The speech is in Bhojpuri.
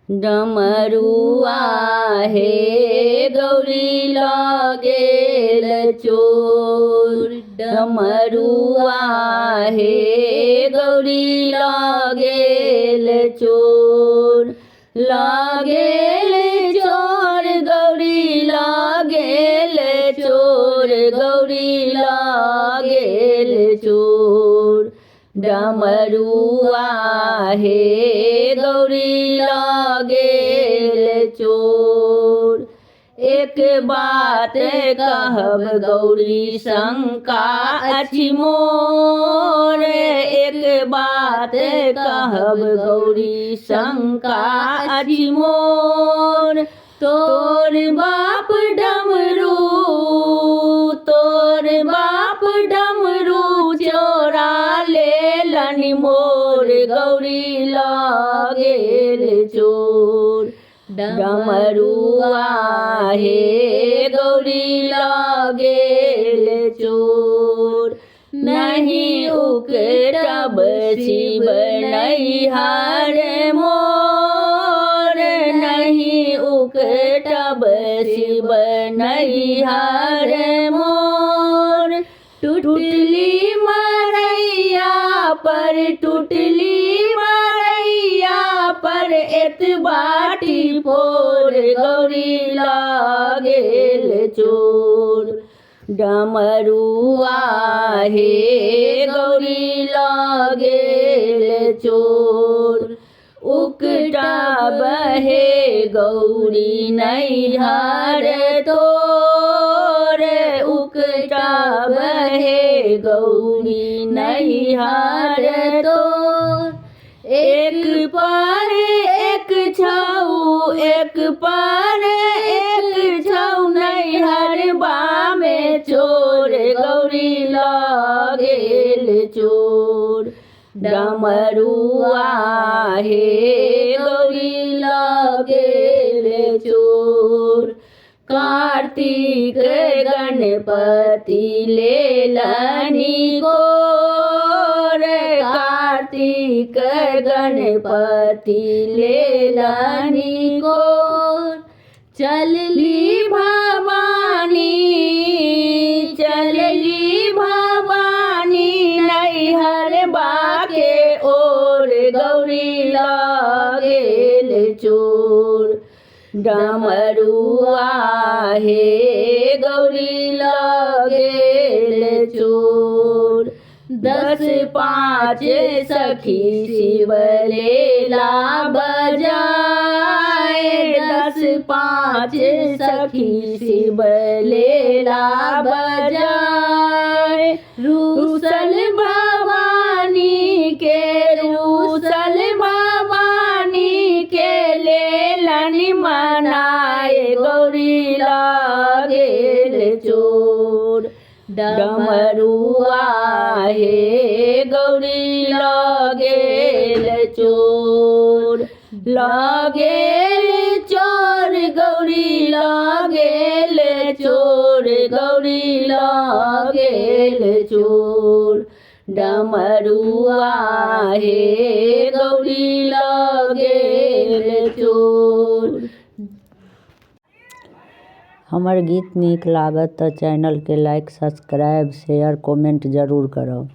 डमरुआ हे गौरी लगेल चोर। डमरुआ हे गौरी लगेल चोर। लगेल चोर गौरी लगेल चोर। गौरी लगेल चोर। डमरुआ हे गौरी लगेल चोर। एक बात कहब गौरी शंका अछि मोर। एक बात कहब गौरी शंका अछि मोर। तोर बाप डमरू तोर बाप डमरू चोरा लेलन मोर। गौरी लगेल चोर। डमरुआ हे गौरी लगेल चोर। नहीं उकटब शिव नैहर मोर। नहीं उकटब शिव नैहर मोर। टूटली मरैया पर टूटली मरैया पर एतबाटी फोर। गौरी लगेल चोर। डमरुआ हे गौरी लगेल चोर। उकटब हे गौरी नैहर तोर। उकटब हे गौरी नैहर तोर। एक पर एक छौ एक पर एक छौ नैहर बामे चोर। गौरी लगेल चोर। डमरुआ हे गौरी लगेल चोर। कार्तिक गणपति लेलनि कोर। कार्तिक गणपति लेलनि कोर। चलली भवानी चलली भवानी नैहर बाके ओर। गौरी लगेल चोर। डमरुआ हे गौरी लगेल चोर। 10-5 सखी शिव लेला बजाए। 10-5 सखी शिव लेला बजाए। रूसल भवानी के रूसल भवानी के लेलनि मनाए। गौरी लगेल चोर। डमरुआ हे गौरी लगेल चोर। लगेल चोर गौरी लगेल चोर। गौरी लगेल चोर। डमरुआ हे गौरी लगेल चोर। हमर गीत नीक लागत तऽ चैनल के लाइक सब्सक्राइब शेयर कमेंट जरूर करब।